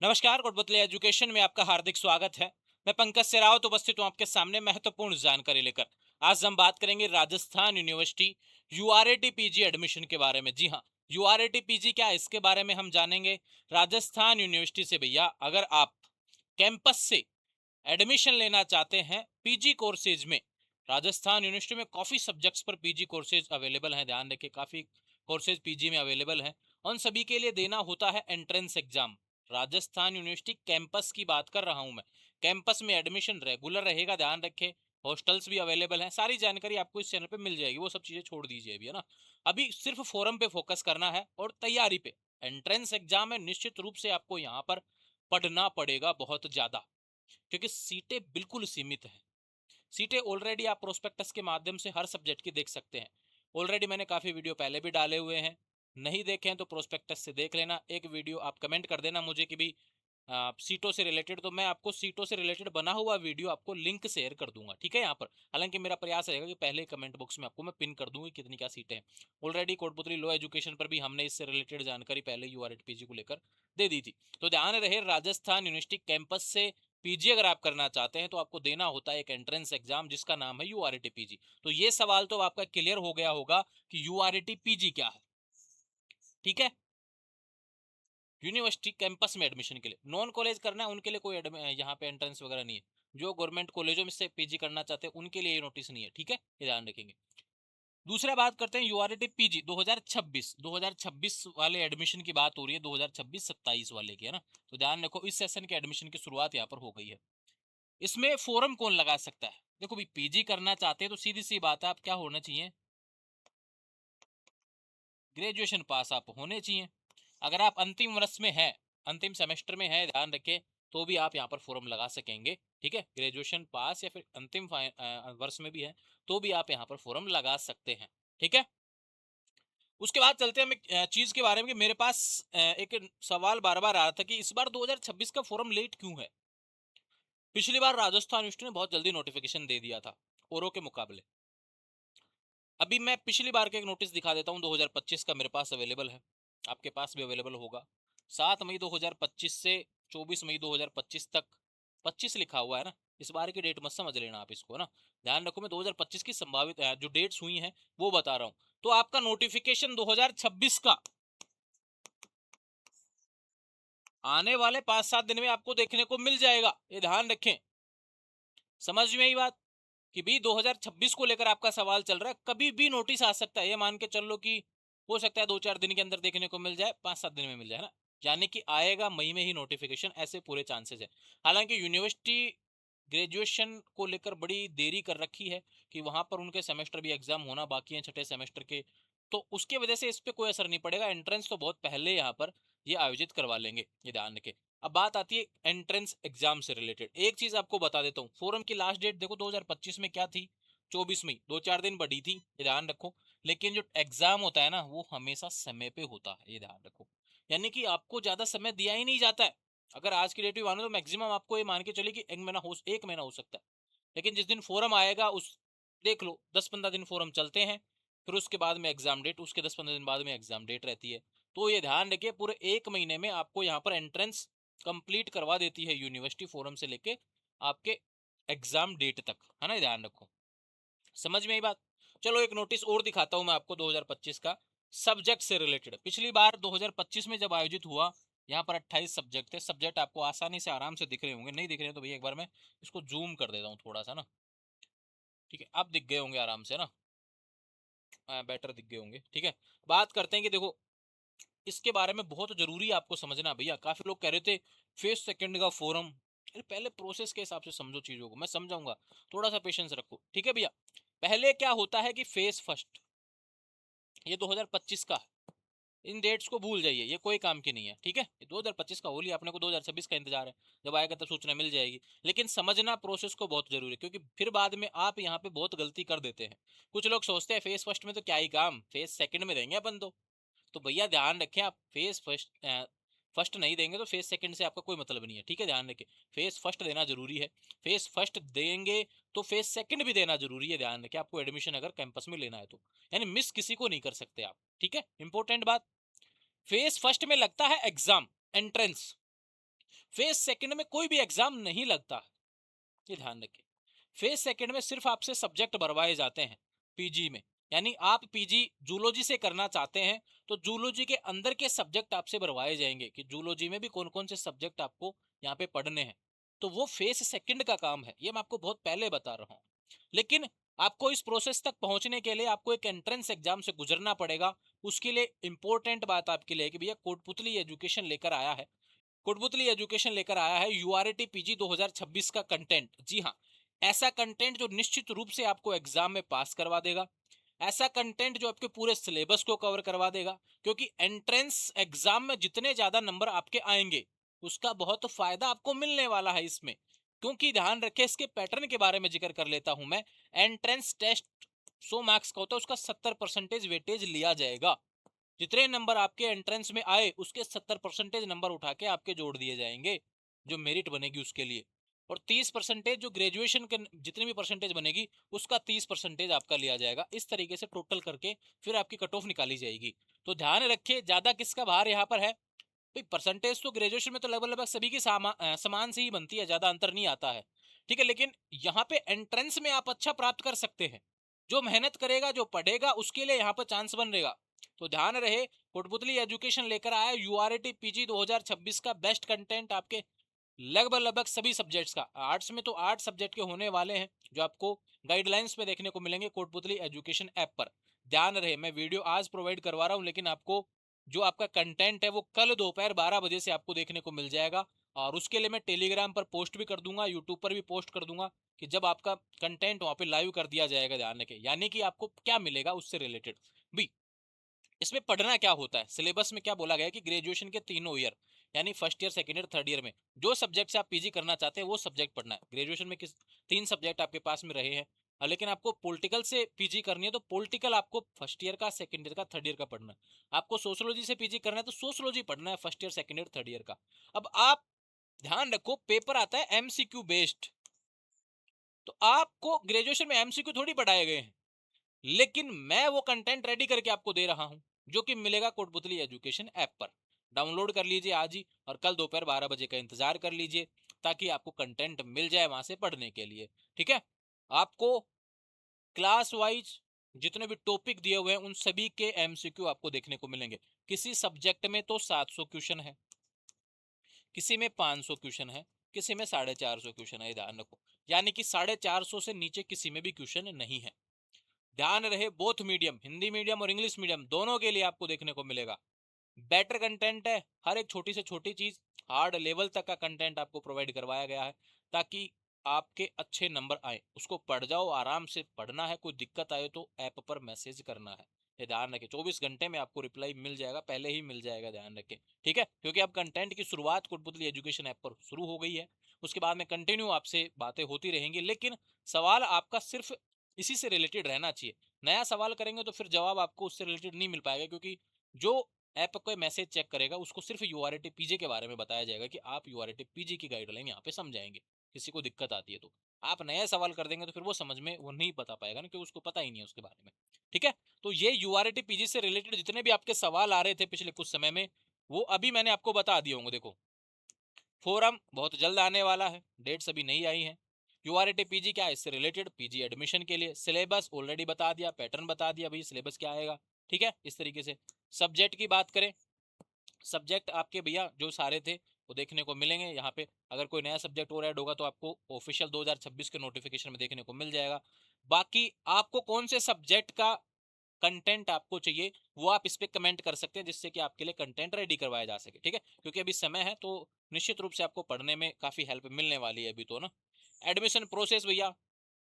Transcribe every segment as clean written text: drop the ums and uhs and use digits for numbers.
नमस्कार, कोटपुतली एजुकेशन में आपका हार्दिक स्वागत है। मैं पंकज सेरावत उपस्थित हूँ आपके सामने महत्वपूर्ण जानकारी लेकर। आज हम बात करेंगे राजस्थान यूनिवर्सिटी यूआरएटी पीजी एडमिशन के बारे में। जी हाँ, यूआरएटी पीजी क्या है इसके बारे में हम जानेंगे राजस्थान यूनिवर्सिटी से। भैया, अगर आप कैंपस से एडमिशन लेना चाहते हैं पीजी कोर्सेज में, राजस्थान यूनिवर्सिटी में काफ़ी सब्जेक्ट्स पर पीजी कोर्सेज अवेलेबल हैं। ध्यान रखिए, काफ़ी कोर्सेज पीजी में अवेलेबल हैं। उन सभी के लिए देना होता है entrance exam. Rajasthan university campus की बात कर रहा हूं मैं। कैंपस में एडमिशन रेगुलर रहेगा, ध्यान रखें। हॉस्टल्स भी अवेलेबल हैं। सारी जानकारी आपको इस चैनल पे मिल जाएगी, वो सब चीज़ें छोड़ दीजिए अभी, है ना। अभी सिर्फ फोरम पे फोकस करना है और तैयारी पे। एंट्रेंस एग्जाम है, निश्चित रूप से आपको यहाँ पर पढ़ना पड़ेगा बहुत ज़्यादा, क्योंकि सीटें बिल्कुल सीमित हैं। सीटें ऑलरेडी आप प्रोस्पेक्टस के माध्यम से हर सब्जेक्ट की देख सकते हैं। ऑलरेडी मैंने काफ़ी वीडियो पहले भी डाले हुए हैं, नहीं देखे हैं तो प्रोस्पेक्टस से देख लेना। एक वीडियो आप कमेंट कर देना मुझे कि भी सीटों से रिलेटेड, तो मैं आपको सीटों से रिलेटेड बना हुआ वीडियो आपको लिंक शेयर कर दूंगा, ठीक है। यहाँ पर हालांकि मेरा प्रयास रहेगा कि पहले कमेंट बॉक्स में आपको मैं पिन कर दूंगी कितनी क्या सीटें हैं। ऑलरेडी कोटपुतली लो एजुकेशन पर भी हमने इससे रिलेटेड जानकारी पहले यूआरएटी को लेकर दे दी थी। तो ध्यान रहे, राजस्थान यूनिवर्सिटी कैंपस से पीजी अगर आप करना चाहते हैं तो आपको देना होता है एक एंट्रेंस एग्जाम जिसका नाम है यूआरएटी पीजी। तो ये सवाल तो आपका क्लियर हो गया होगा कि यूआरएटी पीजी क्या है, ठीक है। यूनिवर्सिटी कैंपस में एडमिशन के लिए, नॉन कॉलेज करना है उनके लिए कोई यहाँ पे एंट्रेंस वगैरह नहीं है। जो गवर्नमेंट कॉलेजों में से पीजी करना चाहते हैं उनके लिए ये नोटिस नहीं है, ठीक है, ये ध्यान रखेंगे। दूसरा बात करते हैं यूआरटी पीजी 2026 वाले एडमिशन की बात हो रही है, 2026-27 वाले की, है ना। तो ध्यान रखो, इस सेशन के एडमिशन की शुरुआत यहाँ पर हो गई है। इसमें फोरम कौन लगा सकता है? देखो भाई, पीजी करना चाहते हैं तो सीधी सी बात है, आप क्या होना चाहिए, ग्रेजुएशन पास आप होने चाहिए। अगर आप अंतिम वर्ष में है, अंतिम सेमेस्टर में है, ध्यान रखें, तो भी आप यहाँ पर फॉर्म लगा सकेंगे, ठीक है। ग्रेजुएशन पास या फिर अंतिम वर्ष में भी है तो भी आप यहाँ पर फॉर्म लगा सकते हैं, ठीक है। उसके बाद चलते हैं हम एक चीज के बारे में कि मेरे पास एक सवाल बार बार आ रहा था कि इस बार 2026 का फॉर्म लेट क्यों है। पिछली बार राजस्थान यूनिवर्सिटी ने बहुत जल्दी नोटिफिकेशन दे दिया था औरों के मुकाबले। अभी मैं पिछली बार का एक नोटिस दिखा देता हूँ, 2025 का मेरे पास अवेलेबल है, आपके पास भी अवेलेबल होगा। 7 मई 2025 से 24 मई 2025 तक, 25 लिखा हुआ है ना, इस बार की डेट मत समझ लेना आप इसको, ना। ध्यान रखो, मैं 2025 की संभावित जो डेट्स हुई हैं वो बता रहा हूँ। तो आपका नोटिफिकेशन 2026 का आने वाले 5-7 दिन में आपको देखने को मिल जाएगा, ये ध्यान रखें। समझ में आई बात कि भी 2026 को लेकर आपका सवाल चल रहा है, कभी भी नोटिस आ सकता है। ये मान के चल लो कि हो सकता है 2-4 दिन के अंदर देखने को मिल जाए, 5-7 दिन में मिल जाए ना, यानी कि आएगा मई में ही नोटिफिकेशन, ऐसे पूरे चांसेस है। हालांकि यूनिवर्सिटी ग्रेजुएशन को लेकर बड़ी देरी कर रखी है कि वहां पर उनके सेमेस्टर भी एग्जाम होना बाकी है, छठे सेमेस्टर के, तो उसके वजह से इस पर कोई असर नहीं पड़ेगा। एंट्रेंस तो बहुत पहले यहाँ पर ये आयोजित करवा लेंगे, ये ध्यान रखें। अब बात आती है एंट्रेंस एग्जाम से रिलेटेड, एक चीज आपको बता देता हूँ, फोरम की लास्ट डेट देखो 2025 में क्या थी, 24 मई, 2-4 दिन बढ़ी थी, ये ध्यान रखो। लेकिन जो एग्जाम होता है ना, वो हमेशा समय पे होता है, ये ध्यान रखो। यानी कि आपको ज्यादा समय दिया ही नहीं जाता है। अगर आज की डेट भी मानो तो मैक्सिमम आपको ये मान के चलिए कि एक महीना हो सकता है। लेकिन जिस दिन फोरम आएगा उस, देख लो, 10-15 दिन फोरम चलते हैं, फिर उसके बाद में एग्जाम डेट, उसके 10-15 दिन बाद में एग्जाम डेट रहती है। तो ये ध्यान रखिए, पूरे एक महीने में आपको यहाँ पर एंट्रेंस कंप्लीट करवा देती है यूनिवर्सिटी, फोरम से लेके आपके एग्जाम डेट तक, है ना, ध्यान रखो। समझ में आई बात। चलो एक नोटिस और दिखाता हूं मैं आपको 2025 का, सब्जेक्ट से रिलेटेड। पिछली बार 2025 में जब आयोजित हुआ, यहाँ पर 28 सब्जेक्ट थे। सब्जेक्ट आपको आसानी से आराम से दिख रहे होंगे, नहीं दिख रहे तो भैया एक बार मैं इसको जूम कर देता हूँ थोड़ा सा ना, ठीक है, अब दिख गए होंगे आराम से ना, बेटर दिख गए होंगे, ठीक है। बात करते हैं कि देखो, इसके बारे में बहुत जरूरी है आपको समझना भैया। काफी लोग कह रहे थे फेस सेकंड का फोरम, अरे पहले प्रोसेस के हिसाब से समझो चीजों को, मैं समझाऊंगा, थोड़ा सा पेशेंस रखो, ठीक है भैया। पहले क्या होता है कि फेस फर्स्ट, ये 2025 का है। इन डेट्स को भूल जाइए, ये कोई काम की नहीं है, ठीक है। ये 2025 का हो लिया, अपने को 2026 का इंतजार है, जब आएगा तब सूचना मिल जाएगी। लेकिन समझना प्रोसेस को बहुत जरूरी है, क्योंकि फिर बाद में आप यहाँ पे बहुत गलती कर देते हैं। कुछ लोग सोचते हैं फेस फर्स्ट में तो क्या ही काम, फेस सेकंड में देंगे अपन तो भैया ध्यान रखें, आप फेस फर्स्ट फर्स्ट नहीं देंगे तो फेस सेकंड से आपका कोई मतलब नहीं है, ठीक है, ध्यान रखें। फेस फर्स्ट देना जरूरी है, फेस फर्स्ट देंगे तो फेस सेकंड भी देना जरूरी है, ध्यान रखें, आपको एडमिशन अगर कैंपस में लेना है तो। यानी मिस किसी को नहीं कर सकते आप, ठीक है, इंपॉर्टेंट बात। फेस फर्स्ट में लगता है एग्जाम, एंट्रेंस। फेज सेकंड में कोई भी एग्जाम नहीं लगता, ये ध्यान रखें। फेज सेकंड में सिर्फ आपसे सब्जेक्ट भरवाए जाते हैं पीजी में, यानी आप पीजी जूलॉजी से करना चाहते हैं तो जूलॉजी के अंदर के सब्जेक्ट आपसे भरवाए जाएंगे कि जूलॉजी में भी कौन कौन से सब्जेक्ट आपको यहाँ पे पढ़ने हैं, तो वो फेज सेकंड का काम है, ये मैं आपको बहुत पहले बता रहा हूँ। लेकिन आपको इस प्रोसेस तक पहुंचने के लिए आपको एक एंट्रेंस एग्जाम से गुजरना पड़ेगा। उसके लिए इंपॉर्टेंट बात आपके लिए कि भैया कोटपुतली एजुकेशन लेकर आया है, कोटपुतली एजुकेशन लेकर आया है यूआरटी पीजी 2026 का कंटेंट। जी हाँ, ऐसा कंटेंट जो निश्चित रूप से आपको एग्जाम में पास करवा देगा, ऐसा कंटेंट जो आपके पूरे सिलेबस को कवर करवा देगा, क्योंकि एंट्रेंस एग्जाम में जितने ज्यादा नंबर आपके आएंगे उसका बहुत फायदा आपको मिलने वाला है इसमें। क्योंकि ध्यान रखें, इसके पैटर्न के बारे में जिक्र कर लेता हूं मैं। एंट्रेंस टेस्ट 100 मार्क्स का होता है, उसका 70% वेटेज लिया जाएगा। जितने नंबर आपके एंट्रेंस में आए उसके 70% नंबर उठा के आपके जोड़ दिए जाएंगे जो मेरिट बनेगी उसके लिए, और 30% जो ग्रेजुएशन के जितनी भी परसेंटेज बनेगी उसका 30% आपका लिया जाएगा। इस तरीके से टोटल करके फिर आपकी कट ऑफ निकाली जाएगी। तो ध्यान रखिए, ज्यादा किसका भार यहाँ पर है भाई, परसेंटेज तो ग्रेजुएशन में तो लगभग लगभग सभी की समान से ही बनती है, ज्यादा अंतर नहीं आता है, ठीक है। लेकिन यहाँ पे एंट्रेंस में आप अच्छा प्राप्त कर सकते हैं, जो मेहनत करेगा जो पढ़ेगा उसके लिए यहाँ पर चांस बन रहेगा। तो ध्यान रहे, कोटपुतली एजुकेशन लेकर आया यूआरटी पीजी 2026 का बेस्ट कंटेंट आपके लगभग लगभग सभी सब्जेक्ट्स का। आर्ट्स में तो 8 सब्जेक्ट के होने वाले हैं जो आपको गाइडलाइंस में देखने को मिलेंगे कोटपुतली एजुकेशन ऐप पर। ध्यान रहे, मैं वीडियो आज प्रोवाइड करवा रहा हूं, लेकिन आपको जो आपका कंटेंट है वो कल दोपहर 12 बजे से आपको देखने को मिल जाएगा। और उसके लिए मैं टेलीग्राम पर पोस्ट भी कर दूंगा, यूट्यूब पर भी पोस्ट कर दूंगा कि जब आपका कंटेंट वहां पे लाइव कर दिया जाएगा। ध्यान रखें, यानी कि आपको क्या मिलेगा उससे रिलेटेड भी। इसमें पढ़ना क्या होता है, सिलेबस में क्या बोला गया है कि ग्रेजुएशन के तीनों ईयर यानी first year, second year, third year में जो सब्जेक्ट से आप पीजी करना चाहते हैं वो सब्जेक्ट पढ़ना है। ग्रेजुएशन में किस 3 सब्जेक्ट आपके पास में रहे हैं, लेकिन आपको पॉलिटिकल से पीजी करनी है तो पॉलिटिकल आपको फर्स्ट ईयर का, सेकंड ईयर का, थर्ड ईयर का पढ़ना है। आपको सोशोलॉजी से पीजी करना है तो सोशोलॉजी पढ़ना है first year, second year, third year का। अब आप ध्यान रखो, पेपर आता है एमसीक्यू बेस्ड, तो आपको ग्रेजुएशन में एमसीक्यू थोड़ी पढ़ाए गए हैं, लेकिन मैं वो कंटेंट रेडी करके आपको दे रहा हूं जो कि मिलेगा कोटपुतली एजुकेशन ऐप पर। डाउनलोड कर लीजिए आज ही, और कल दोपहर 12 बजे का इंतजार कर लीजिए ताकि आपको कंटेंट मिल जाए वहां से पढ़ने के लिए, ठीक है। आपको क्लास वाइज जितने भी टॉपिक दिए हुए हैं उन सभी के एमसीक्यू आपको देखने को मिलेंगे। किसी सब्जेक्ट में तो 700 क्वेश्चन है, किसी में 500 क्वेश्चन है, किसी में 450 क्वेश्चन है, ध्यान रखो। यानी कि 450 से नीचे किसी में भी क्वेश्चन नहीं है। ध्यान रहे, बोथ मीडियम, हिंदी मीडियम और इंग्लिश मीडियम दोनों के लिए आपको देखने को मिलेगा। बेटर कंटेंट है, हर एक छोटी से छोटी चीज हार्ड लेवल तक का कंटेंट आपको प्रोवाइड करवाया गया है ताकि आपके अच्छे नंबर आए। उसको पढ़ जाओ, आराम से पढ़ना है, कोई दिक्कत आए तो ऐप पर मैसेज करना है। ये ध्यान रखें, 24 घंटे में आपको रिप्लाई मिल जाएगा, पहले ही मिल जाएगा, ध्यान रखें, ठीक है। क्योंकि अब कंटेंट की शुरुआत कोटपुतली एजुकेशन ऐप पर शुरू हो गई है, उसके बाद में कंटिन्यू आपसे बातें होती रहेंगी, लेकिन सवाल आपका सिर्फ इसी से रिलेटेड रहना चाहिए। नया सवाल करेंगे तो फिर जवाब आपको उससे रिलेटेड नहीं मिल पाएगा, क्योंकि जो ऐप कोई मैसेज चेक करेगा उसको सिर्फ यूआरटी पीजी के बारे में बताया जाएगा कि आप यूआरटी पीजी की गाइडलाइन यहाँ पे समझाएंगे। किसी को दिक्कत आती है तो आप नया सवाल कर देंगे तो फिर वो समझ में वो नहीं बता पाएगा ना, क्योंकि उसको पता ही नहीं है उसके बारे में, ठीक है। तो ये यूआरटी पीजी से रिलेटेड जितने भी आपके सवाल आ रहे थे पिछले कुछ समय में वो अभी मैंने आपको बता दिए होंगे। देखो, फोरम बहुत जल्द आने वाला है, डेट्स अभी नहीं आई है। यूआरटी पीजी क्या है, इससे रिलेटेड पीजी एडमिशन के लिए सिलेबस ऑलरेडी बता दिया, पैटर्न बता दिया भाई सिलेबस क्या आएगा, ठीक है। इस तरीके से सब्जेक्ट की बात करें, सब्जेक्ट आपके भैया जो सारे थे वो देखने को मिलेंगे यहाँ पे। अगर कोई नया सब्जेक्ट और ऐड होगा तो आपको ऑफिशियल 2026 के नोटिफिकेशन में देखने को मिल जाएगा। बाकी आपको कौन से सब्जेक्ट का कंटेंट आपको चाहिए वो आप इस पे कमेंट कर सकते हैं, जिससे कि आपके लिए कंटेंट रेडी करवाया जा सके, ठीक है। क्योंकि अभी समय है तो निश्चित रूप से आपको पढ़ने में काफी हेल्प मिलने वाली है अभी तो ना। एडमिशन प्रोसेस भैया,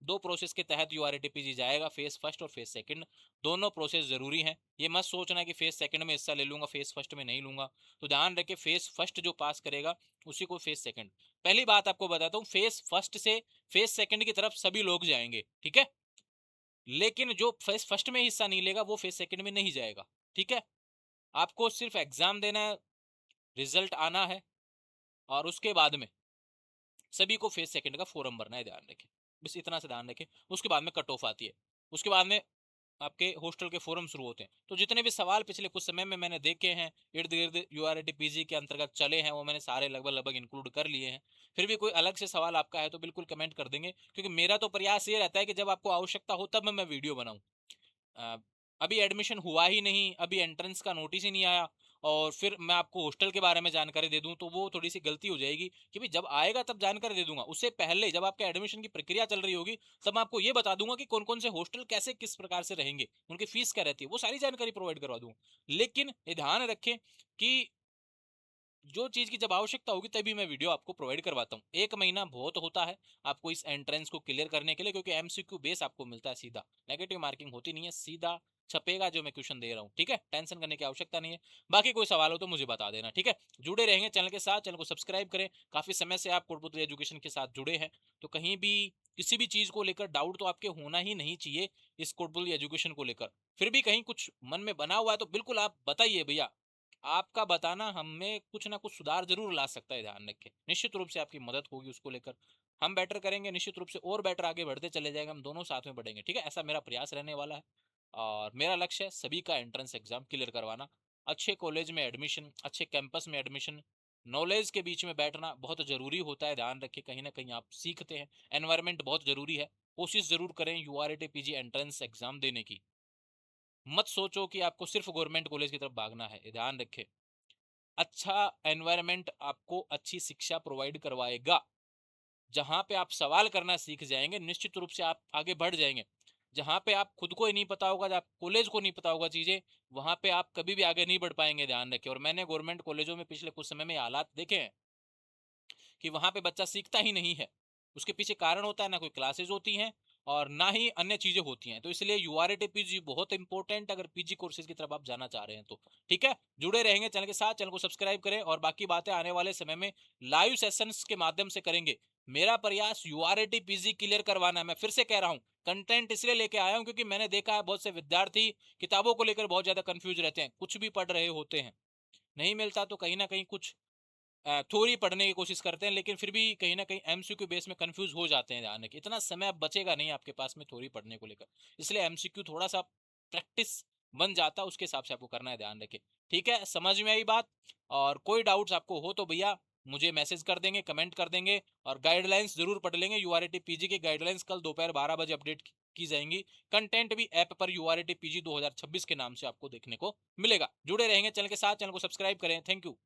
2 प्रोसेस के तहत यूआरटी पीजी जाएगा, फेज फर्स्ट और फेज सेकंड। दोनों प्रोसेस जरूरी हैं, ये मत सोचना कि फेज सेकंड में हिस्सा ले लूंगा फेज फर्स्ट में नहीं लूंगा। तो ध्यान रखिए, फेज फर्स्ट जो पास करेगा उसी को फेज सेकंड। पहली बात आपको बताता हूँ, फेज फर्स्ट से फेज सेकंड की तरफ सभी लोग जाएंगे, ठीक है। लेकिन जो फेज फर्स्ट में हिस्सा नहीं लेगा वो फेज सेकंड में नहीं जाएगा, ठीक है। आपको सिर्फ एग्जाम देना है, रिजल्ट आना है, और उसके बाद में सभी को फेज सेकंड का फॉर्म भरना है, ध्यान रखें। बस इतना से ध्यान रखें। उसके बाद में कट ऑफ आती है, उसके बाद में आपके हॉस्टल के फोरम शुरू होते हैं। तो जितने भी सवाल पिछले कुछ समय में मैंने देखे हैं इर्द गिर्द यूआरटी पीजी के अंतर्गत चले हैं, वो मैंने सारे लगभग लगभग इंक्लूड कर लिए हैं। फिर भी कोई अलग से सवाल आपका है तो बिल्कुल कमेंट कर देंगे, क्योंकि मेरा तो प्रयास ये रहता है कि जब आपको आवश्यकता हो तब मैं वीडियो बनाऊं। अ, अभी एडमिशन हुआ ही नहीं, अभी एंट्रेंस का नोटिस ही नहीं आया, और फिर मैं आपको हॉस्टल के बारे में जानकारी दे दूं तो वो थोड़ी सी गलती हो जाएगी कि भाई जब आएगा तब जानकारी दे दूंगा। उससे पहले जब आपके एडमिशन की प्रक्रिया चल रही होगी तब मैं आपको ये बता दूंगा कि कौन कौन से हॉस्टल कैसे किस प्रकार से रहेंगे, उनकी फीस क्या रहती है, वो सारी जानकारी प्रोवाइड करवा दूंगा। लेकिन ये ध्यान रखें कि जो चीज की जब आवश्यकता होगी तभी मैं वीडियो आपको प्रोवाइड करवाता हूँ। 1 महीना बहुत होता है आपको इस एंट्रेंस को क्लियर करने के लिए, क्योंकि एमसीक्यू बेस आपको मिलता है सीधा, नेगेटिव मार्किंग होती नहीं है, सीधा छपेगा जो मैं क्वेश्चन दे रहा हूँ। ठीक है, टेंशन करने की आवश्यकता नहीं है। बाकी कोई सवाल हो तो मुझे बता देना। ठीक है, जुड़े रहेंगे चैनल के साथ, चैनल को सब्सक्राइब करें। काफी समय से आप कोटपुतली एजुकेशन के साथ जुड़े हैं, तो कहीं भी किसी भी चीज को लेकर डाउट तो आपके होना ही नहीं चाहिए इस कोटपुतली एजुकेशन को लेकर। फिर भी कहीं कुछ मन में बना हुआ है तो बिल्कुल आप बताइए भैया। आपका बताना हमें कुछ ना कुछ सुधार जरूर ला सकता है, ध्यान रखें। निश्चित रूप से आपकी मदद होगी उसको लेकर, हम बेटर करेंगे निश्चित रूप से, और बेटर आगे बढ़ते चले जाएंगे, हम दोनों साथ में बढ़ेंगे। ठीक है, ऐसा मेरा प्रयास रहने वाला है, और मेरा लक्ष्य है सभी का एंट्रेंस एग्जाम क्लियर करवाना, अच्छे कॉलेज में एडमिशन, अच्छे कैंपस में एडमिशन। नॉलेज के बीच में बैठना बहुत जरूरी होता है, ध्यान रखें, कहीं ना कहीं आप सीखते हैं। एनवायरमेंट बहुत जरूरी है। कोशिश जरूर करें यूआरटी पीजी एंट्रेंस एग्जाम देने की। मत सोचो कि आपको सिर्फ गवर्नमेंट कॉलेज की तरफ भागना है, ध्यान रखें। अच्छा एनवायरनमेंट आपको अच्छी शिक्षा प्रोवाइड करवाएगा। जहां पे आप सवाल करना सीख जाएंगे निश्चित रूप से आप आगे बढ़ जाएंगे। जहां पे आप खुद को ही नहीं पता होगा, जब कॉलेज को नहीं पता होगा चीजें, वहां पे आप कभी भी आगे नहीं बढ़ पाएंगे, ध्यान रखें। और मैंने गवर्नमेंट कॉलेजों में पिछले कुछ समय में हालात देखे हैं कि वहां पे बच्चा सीखता ही नहीं है। उसके पीछे कारण होता है, ना कोई क्लासेस होती हैं और ना ही अन्य चीजें होती हैं। तो इसलिए यूआरटी पीजी बहुत इंपॉर्टेंट, अगर पीजी कोर्सेज की तरफ आप जाना चाह रहे हैं तो। ठीक है, जुड़े रहेंगे चैनल के साथ, चैनल को सब्सक्राइब करें, और बाकी बातें आने वाले समय में लाइव सेशंस के माध्यम से करेंगे। मेरा प्रयास यूआरटी पीजी क्लियर करवाना है। मैं फिर से कह रहा हूँ, कंटेंट इसलिए लेके आया हूँ क्योंकि मैंने देखा है बहुत से विद्यार्थी किताबों को लेकर बहुत ज्यादा कंफ्यूज रहते हैं, कुछ भी पढ़ रहे होते हैं, नहीं मिलता तो कहीं ना कहीं कुछ थ्योरी पढ़ने की कोशिश करते हैं, लेकिन फिर भी कहीं ना कहीं एमसीक्यू बेस में कंफ्यूज हो जाते हैं। ध्यान रखिए, इतना समय अब बचेगा नहीं आपके पास में थ्योरी पढ़ने को लेकर, इसलिए एमसीक्यू थोड़ा सा प्रैक्टिस बन जाता है, उसके हिसाब से आपको करना है, ध्यान रखिए। ठीक है, समझ में आई बात? और कोई डाउट्स आपको हो तो भैया मुझे मैसेज कर देंगे, कमेंट कर देंगे, और गाइडलाइंस जरूर पढ़ लेंगे। यूआरटी पीजी की गाइडलाइंस कल दोपहर 12 बजे अपडेट की जाएंगी। कंटेंट भी ऐप पर यूआरटी पीजी 2026 के नाम से आपको देखने को मिलेगा। जुड़े रहेंगे चैनल के साथ, चैनल को सब्सक्राइब करें। Thank you.